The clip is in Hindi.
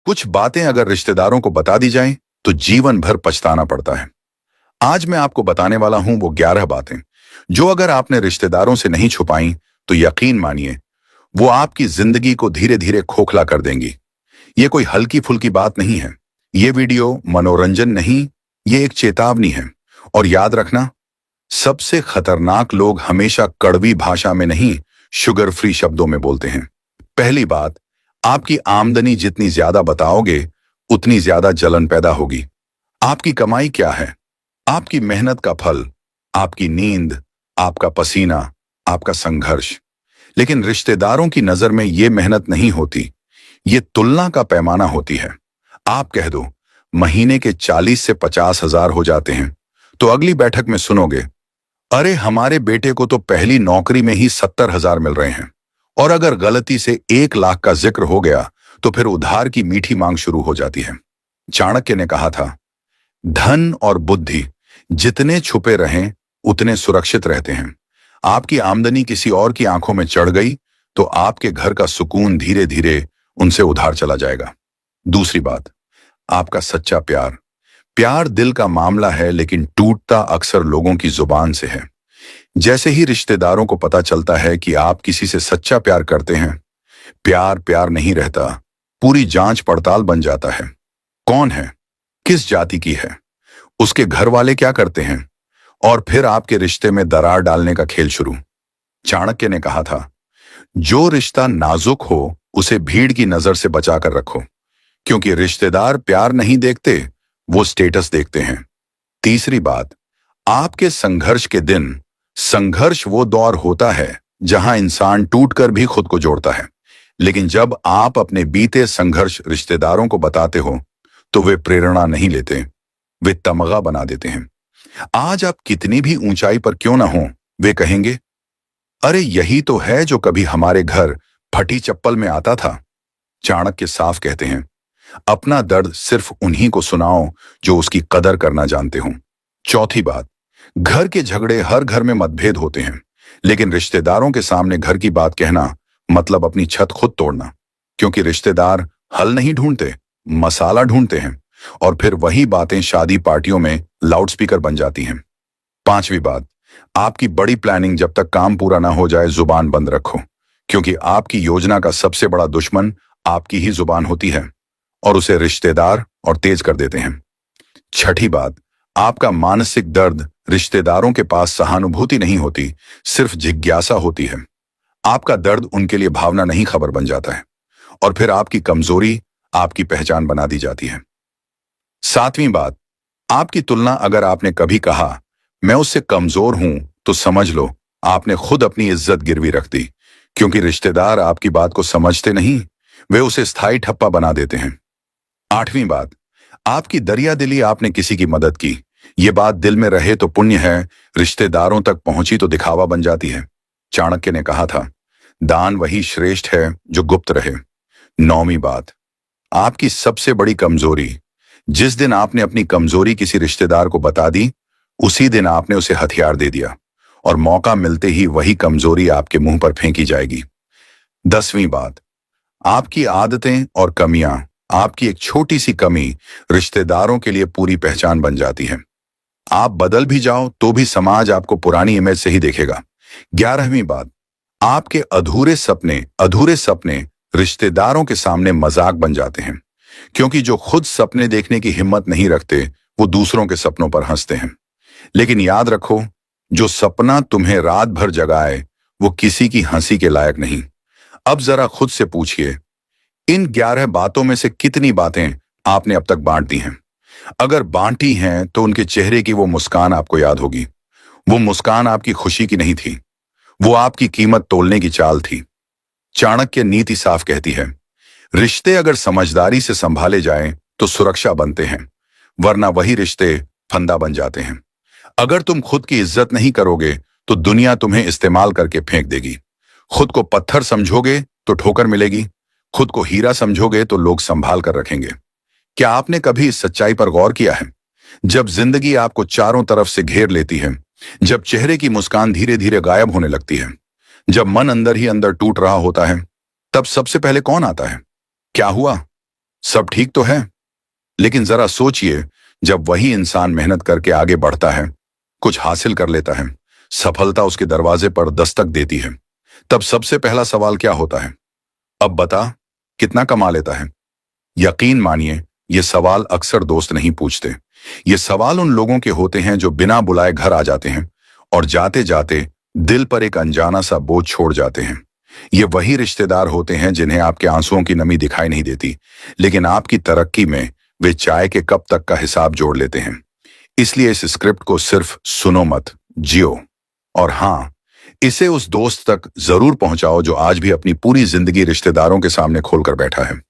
कुछ बातें अगर रिश्तेदारों को बता दी जाएं तो जीवन भर पछताना पड़ता है। आज मैं आपको बताने वाला हूं वो 11 बातें जो अगर आपने रिश्तेदारों से नहीं छुपाई तो यकीन मानिए वो आपकी जिंदगी को धीरे धीरे खोखला कर देंगी। ये कोई हल्की फुल्की बात नहीं है। ये वीडियो मनोरंजन नहीं, ये एक चेतावनी है। और याद रखना, सबसे खतरनाक लोग हमेशा कड़वी भाषा में नहीं, शुगर फ्री शब्दों में बोलते हैं। पहली बात, आपकी आमदनी जितनी ज्यादा बताओगे उतनी ज्यादा जलन पैदा होगी। आपकी कमाई क्या है? आपकी मेहनत का फल, आपकी नींद, आपका पसीना, आपका संघर्ष। लेकिन रिश्तेदारों की नजर में ये मेहनत नहीं होती, ये तुलना का पैमाना होती है। आप कह दो महीने के 40 से 50 हजार हो जाते हैं तो अगली बैठक में सुनोगे, अरे हमारे बेटे को तो पहली नौकरी में ही 70 हजार मिल रहे हैं। और अगर गलती से 1 लाख का जिक्र हो गया तो फिर उधार की मीठी मांग शुरू हो जाती है। चाणक्य ने कहा था, धन और बुद्धि जितने छुपे रहें उतने सुरक्षित रहते हैं। आपकी आमदनी किसी और की आंखों में चढ़ गई तो आपके घर का सुकून धीरे धीरे उनसे उधार चला जाएगा। दूसरी बात, आपका सच्चा प्यार। प्यार दिल का मामला है लेकिन टूटता अक्सर लोगों की जुबान से है। जैसे ही रिश्तेदारों को पता चलता है कि आप किसी से सच्चा प्यार करते हैं, प्यार प्यार नहीं रहता, पूरी जांच पड़ताल बन जाता है। कौन है, किस जाति की है, उसके घर वाले क्या करते हैं, और फिर आपके रिश्ते में दरार डालने का खेल शुरू। चाणक्य ने कहा था, जो रिश्ता नाजुक हो उसे भीड़ की नजर से बचा कर रखो, क्योंकि रिश्तेदार प्यार नहीं देखते, वो स्टेटस देखते हैं। तीसरी बात, आपके संघर्ष के दिन, संघर्ष वो दौर होता है जहां इंसान टूटकर भी खुद को जोड़ता है। लेकिन जब आप अपने बीते संघर्ष रिश्तेदारों को बताते हो तो वे प्रेरणा नहीं लेते, वे तमगा बना देते हैं। आज आप कितनी भी ऊंचाई पर क्यों ना हो, वे कहेंगे, अरे यही तो है जो कभी हमारे घर फटी चप्पल में आता था। चाणक्य साफ कहते हैं, अपना दर्द सिर्फ उन्हीं को सुनाओ जो उसकी कदर करना जानते हो। चौथी बात, घर के झगड़े, हर घर में मतभेद होते हैं, लेकिन रिश्तेदारों के सामने घर की बात कहना मतलब अपनी छत खुद तोड़ना। क्योंकि रिश्तेदार हल नहीं ढूंढते, मसाला ढूंढते हैं, और फिर वही बातें शादी पार्टियों में लाउडस्पीकर बन जाती हैं। पांचवी बात, आपकी बड़ी प्लानिंग जब तक काम पूरा ना हो जाए जुबान बंद रखो, क्योंकि आपकी योजना का सबसे बड़ा दुश्मन आपकी ही जुबान होती है और उसे रिश्तेदार और तेज कर देते हैं। छठी बात, आपका मानसिक दर्द, रिश्तेदारों के पास सहानुभूति नहीं होती, सिर्फ जिज्ञासा होती है। आपका दर्द उनके लिए भावना नहीं, खबर बन जाता है, और फिर आपकी कमजोरी आपकी पहचान बना दी जाती है। सातवीं बात, आपकी तुलना, अगर आपने कभी कहा मैं उससे कमजोर हूं तो समझ लो आपने खुद अपनी इज्जत गिरवी रख दी, क्योंकि रिश्तेदार आपकी बात को समझते नहीं, वे उसे स्थायी ठप्पा बना देते हैं। आठवीं बात, आपकी दरियादिली, आपने किसी की मदद की, ये बात दिल में रहे तो पुण्य है, रिश्तेदारों तक पहुंची तो दिखावा बन जाती है। चाणक्य ने कहा था, दान वही श्रेष्ठ है जो गुप्त रहे। नौवीं बात, आपकी सबसे बड़ी कमजोरी, जिस दिन आपने अपनी कमजोरी किसी रिश्तेदार को बता दी उसी दिन आपने उसे हथियार दे दिया, और मौका मिलते ही वही कमजोरी आपके मुंह पर फेंकी जाएगी। 10वीं बात, आपकी आदतें और कमियां, आपकी एक छोटी सी कमी रिश्तेदारों के लिए पूरी पहचान बन जाती है। आप बदल भी जाओ तो भी समाज आपको पुरानी इमेज से ही देखेगा। 11वीं बात, आपके अधूरे सपने रिश्तेदारों के सामने मजाक बन जाते हैं, क्योंकि जो खुद सपने देखने की हिम्मत नहीं रखते वो दूसरों के सपनों पर हंसते हैं। लेकिन याद रखो, जो सपना तुम्हें रात भर जगाए वो किसी की हंसी के लायक नहीं। अब जरा खुद से पूछिए, इन 11 बातों में से कितनी बातें आपने अब तक बांट दी हैं? अगर बांटी हैं तो उनके चेहरे की वो मुस्कान आपको याद होगी। वो मुस्कान आपकी खुशी की नहीं थी, वो आपकी कीमत तोलने की चाल थी। चाणक्य नीति साफ कहती है, रिश्ते अगर समझदारी से संभाले जाएं तो सुरक्षा बनते हैं, वरना वही रिश्ते फंदा बन जाते हैं। अगर तुम खुद की इज्जत नहीं करोगे तो दुनिया तुम्हें इस्तेमाल करके फेंक देगी। खुद को पत्थर समझोगे तो ठोकर मिलेगी, खुद को हीरा समझोगे तो लोग संभाल कर रखेंगे। क्या आपने कभी इस सच्चाई पर गौर किया है? जब जिंदगी आपको चारों तरफ से घेर लेती है, जब चेहरे की मुस्कान धीरे धीरे गायब होने लगती है, जब मन अंदर ही अंदर टूट रहा होता है, तब सबसे पहले कौन आता है? क्या हुआ? सब ठीक तो है, लेकिन जरा सोचिए, जब वही इंसान मेहनत करके आगे बढ़ता है, कुछ हासिल कर लेता है, सफलता उसके दरवाजे पर दस्तक देती है, तब सबसे पहला सवाल क्या होता है? अब बता, कितना कमा लेता है? यकीन मानिए, ये सवाल अक्सर दोस्त नहीं पूछते। ये सवाल उन लोगों के होते हैं जो बिना बुलाए घर आ जाते हैं और जाते जाते दिल पर एक अनजाना सा बोझ छोड़ जाते हैं। ये वही रिश्तेदार होते हैं जिन्हें आपके आंसुओं की नमी दिखाई नहीं देती, लेकिन आपकी तरक्की में वे चाय के कप तक का हिसाब जोड़ लेते हैं। इसलिए इस स्क्रिप्ट को सिर्फ सुनो मत, जियो। और हाँ, इसे उस दोस्त तक जरूर पहुंचाओ जो आज भी अपनी पूरी जिंदगी रिश्तेदारों के सामने खोलकर बैठा है।